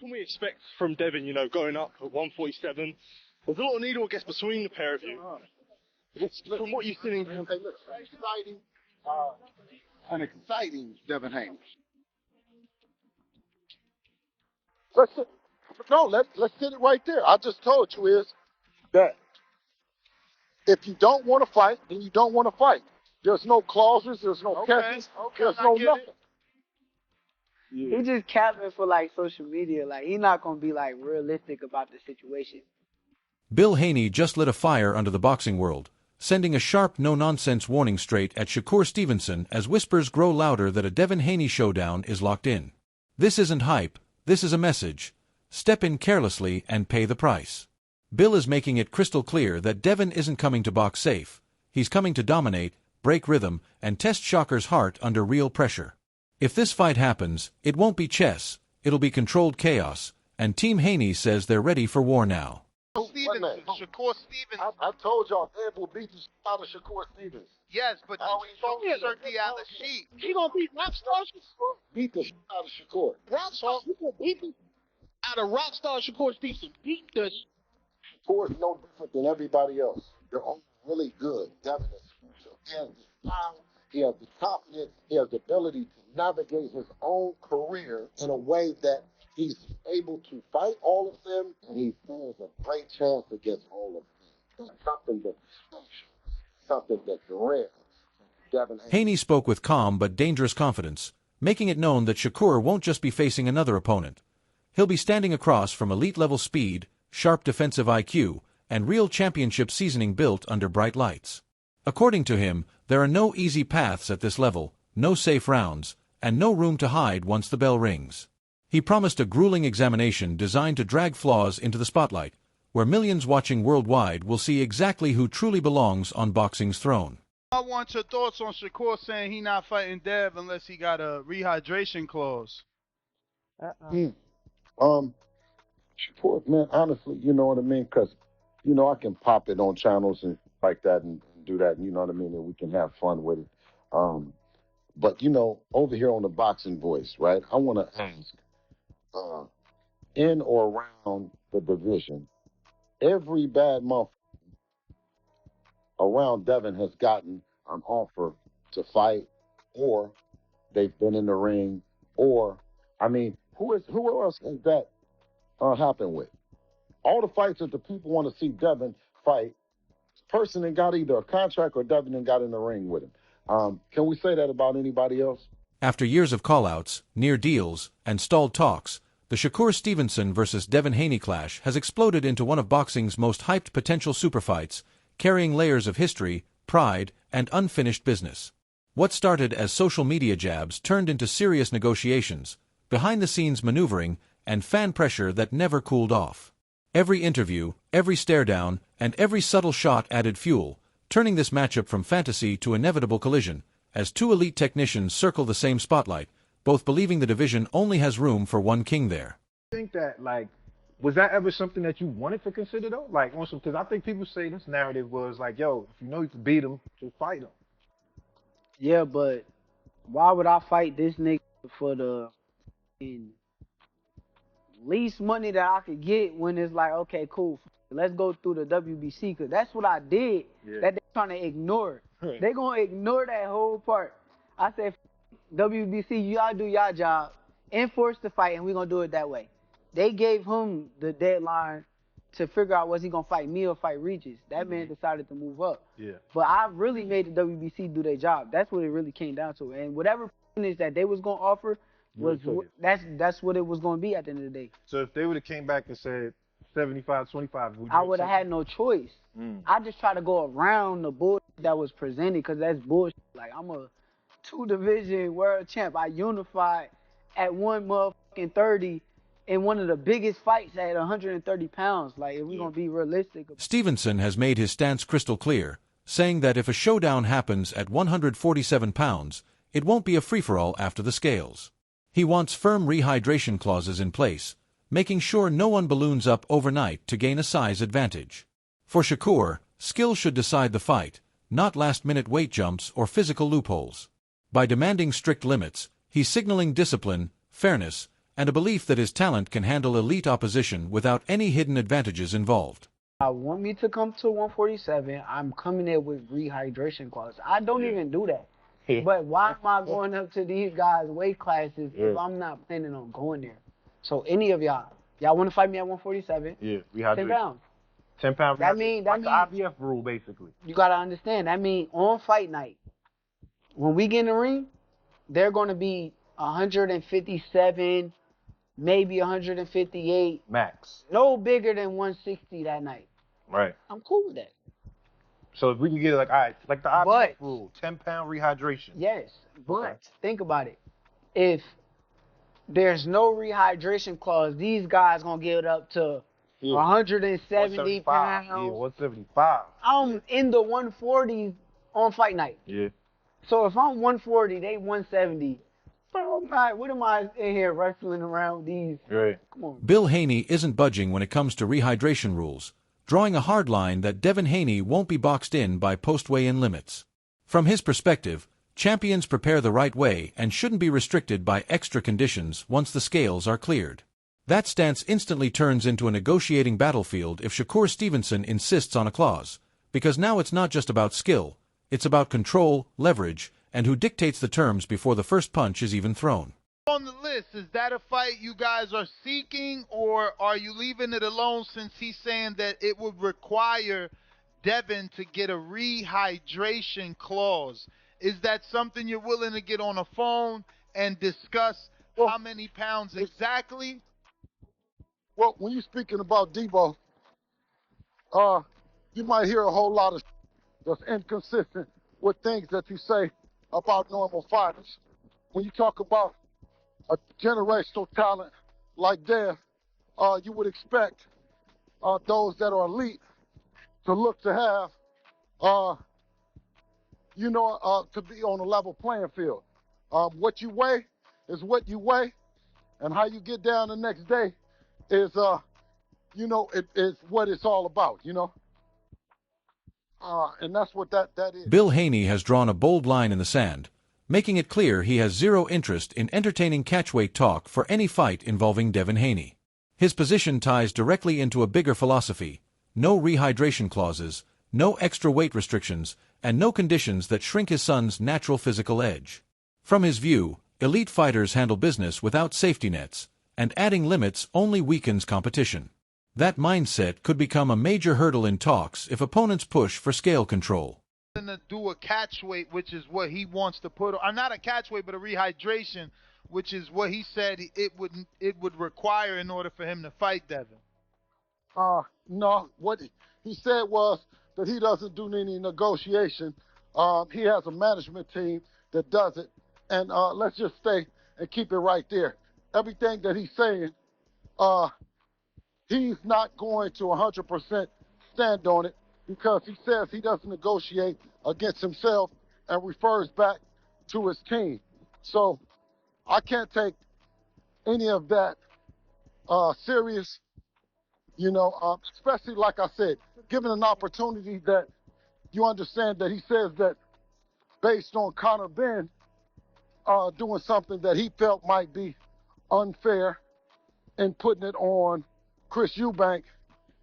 can we expect from Devin, you know, going up at 147? There's a lot of needle, I guess, between the pair of you. From what you've seen, hey, look, an exciting Devin Haney. Let's sit it right there. I just told you is that if you don't want to fight, then you don't want to fight. There's no clauses, there's no catches, there's no nothing. Yeah. He just capping for like social media. Like he's not gonna be like realistic about the situation. Bill Haney just lit a fire under the boxing world, sending a sharp no-nonsense warning straight at Shakur Stevenson as whispers grow louder that a Devin Haney showdown is locked in. This isn't hype, this is a message. Step in carelessly and pay the price. Bill is making it crystal clear that Devin isn't coming to box safe. He's coming to dominate, break rhythm, and test Shakur's heart under real pressure. If this fight happens, it won't be chess, it'll be controlled chaos, and Team Haney says they're ready for war now. Stevenson, Shakur Stevenson. I told y'all Dad will beat the shit out of Shakur Stevenson. Yes, but you insert the out the sheet. He gonna beat Rockstar Shakur? Beat the shit out of Shakur. Rockstar, you gonna beat the out of Rockstar Shakur Stevenson? Beat the Shakur is no different than everybody else. They're all really good. Devin is special. He has the style, he has the confidence, he has the ability to navigate his own career in a way that he's able to fight all of them, and he stands a great chance against all of them. It's something that's special, something that's rare. Devin Haney spoke with calm but dangerous confidence, making it known that Shakur won't just be facing another opponent. He'll be standing across from elite-level speed, sharp defensive IQ, and real championship seasoning built under bright lights. According to him, there are no easy paths at this level, no safe rounds, and no room to hide once the bell rings. He promised a grueling examination designed to drag flaws into the spotlight, where millions watching worldwide will see exactly who truly belongs on boxing's throne. I want your thoughts on Shakur saying he not fighting Dev unless he got a rehydration clause. Shakur, man, honestly, you know what I mean? Because, you know, I can pop it on channels and like that and do that, you know what I mean? And we can have fun with it. But, you know, over here on the Boxing Voice, right, I want to ask, in or around the division, every bad month around Devin has gotten an offer to fight, or they've been in the ring, or, I mean, who else has that happen with? All the fights that the people want to see Devin fight, person that got either a contract or Devin that got in the ring with him. Can we say that about anybody else? After years of call-outs, near deals, and stalled talks, the Shakur Stevenson versus Devin Haney clash has exploded into one of boxing's most hyped potential superfights, carrying layers of history, pride, and unfinished business. What started as social media jabs turned into serious negotiations, behind-the-scenes maneuvering, and fan pressure that never cooled off. Every interview, every stare-down, and every subtle shot added fuel, turning this matchup from fantasy to inevitable collision, as two elite technicians circle the same spotlight, both believing the division only has room for one king there. I think that, like, was that ever something that you wanted to consider, though? Like, because I think people say this narrative was like, yo, if you know you can beat him, just fight him. Yeah, but why would I fight this nigga for the least money that I could get when it's like, okay, cool, let's go through the WBC, because that's what I did that they're trying to ignore. They're going to ignore that whole part. I said, WBC, y'all do y'all job, enforce the fight, and we're going to do it that way. They gave him the deadline to figure out was he going to fight me or fight Regis. That man decided to move up. Yeah. But I really made the WBC do their job. That's what it really came down to. And whatever finish that they was going to offer, that's what it was going to be at the end of the day. So if they would have came back and said 75-25, I would have had no choice. I just tried to go around the bullshit that was presented, because that's bullshit. Like, I'm a 2-division world champ. I unified at 130 in one of the biggest fights at 130 pounds. Like, if we're going to be realistic. Stevenson has made his stance crystal clear, saying that if a showdown happens at 147 pounds, it won't be a free-for-all after the scales. He wants firm rehydration clauses in place, making sure no one balloons up overnight to gain a size advantage. For Shakur, skill should decide the fight, not last-minute weight jumps or physical loopholes. By demanding strict limits, he's signaling discipline, fairness, and a belief that his talent can handle elite opposition without any hidden advantages involved. I want me to come to 147. I'm coming in with rehydration clause. I don't even do that. But why am I going up to these guys' weight classes if I'm not planning on going there? So any of y'all want to fight me at 147? Yeah, rehydration. 10 pounds. 10 pounds. That means the IBF rule, basically. You gotta understand. That means on fight night, when we get in the ring, they're gonna be 157, maybe 158. Max. No bigger than 160 that night. Right. I'm cool with that. So if we can get it like, all right, like the IBF But- rule, 10-pound rehydration. Yes, but Okay. think about it. If there's no rehydration clause, these guys gonna get it up to 170 pounds. Yeah, 175. I'm in the 140s on fight night. Yeah. So if I'm 140, they 170. Bro, what am I in here wrestling around with these? Right. Come on. Bill Haney isn't budging when it comes to rehydration rules, drawing a hard line that Devin Haney won't be boxed in by post-weigh-in limits. From his perspective, champions prepare the right way and shouldn't be restricted by extra conditions once the scales are cleared. That stance instantly turns into a negotiating battlefield if Shakur Stevenson insists on a clause, because now it's not just about skill, it's about control, leverage, and who dictates the terms before the first punch is even thrown. On the list, is that a fight you guys are seeking, or are you leaving it alone since he's saying that it would require Devin to get a rehydration clause? Is that something you're willing to get on a phone and discuss how many pounds exactly? Well, when you're speaking about Debo, you might hear a whole lot of that's inconsistent with things that you say about normal fighters. When you talk about a generational talent like Dev, you would expect those that are elite to look to have, to be on a level playing field. What you weigh is what you weigh, and how you get down the next day is, it is what it's all about, and that's what that is. Bill Haney has drawn a bold line in the sand, making it clear he has zero interest in entertaining catchweight talk for any fight involving Devin Haney. His position ties directly into a bigger philosophy: no rehydration clauses, no extra weight restrictions, and no conditions that shrink his son's natural physical edge. From his view, elite fighters handle business without safety nets, and adding limits only weakens competition. That mindset could become a major hurdle in talks if opponents push for scale control. To do a catch weight, which is what he wants to put on, not a catch weight, but a rehydration, which is what he said it would require in order for him to fight Devin. No, what he said was that he doesn't do any negotiation. He has a management team that does it, and let's just stay and keep it right there. Everything that he's saying, he's not going to 100% stand on it, because he says he doesn't negotiate against himself and refers back to his team. So I can't take any of that serious, especially, like I said, given an opportunity that you understand that he says that based on Conor Ben doing something that he felt might be unfair and putting it on Chris Eubank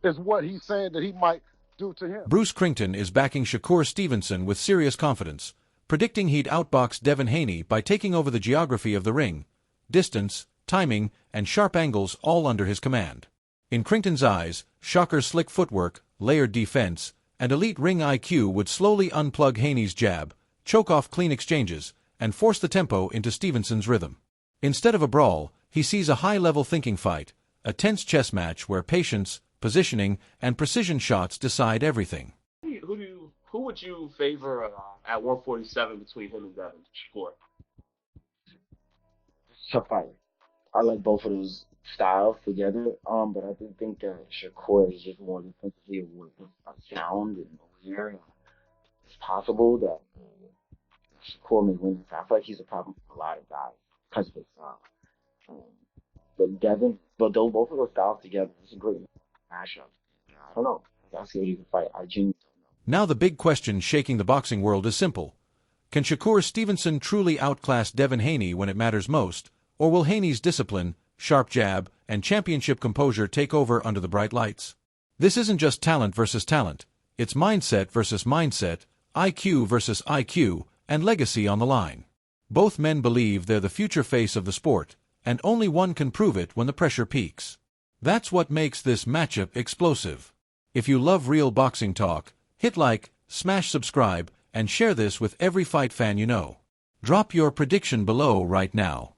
is what he's saying that he might do to him. Bruce Krington is backing Shakur Stevenson with serious confidence, predicting he'd outbox Devin Haney by taking over the geography of the ring, distance, timing, and sharp angles all under his command. In Krington's eyes, Shakur's slick footwork, layered defense, and elite ring IQ would slowly unplug Haney's jab, choke off clean exchanges, and force the tempo into Stevenson's rhythm. Instead of a brawl, he sees a high-level thinking fight, a tense chess match where patience, positioning, and precision shots decide everything. Who would you favor at 147 between him and Devin? Shakur. Tough fight. I like both of those styles together, but I do think that Shakur is just more defensively sound and aware. It's possible that Shakur may win. I feel like he's a problem for a lot of guys because of his style. But Devin, both of those styles together, it's a great mashup. I don't know. I'll see what you can fight. I genuinely don't know. Now the big question shaking the boxing world is simple. Can Shakur Stevenson truly outclass Devin Haney when it matters most, or will Haney's discipline, sharp jab, and championship composure take over under the bright lights. This isn't just talent versus talent, it's mindset versus mindset, IQ versus IQ, and legacy on the line. Both men believe they're the future face of the sport, and only one can prove it when the pressure peaks. That's what makes this matchup explosive. If you love real boxing talk, hit like, smash subscribe, and share this with every fight fan you know. Drop your prediction below right now.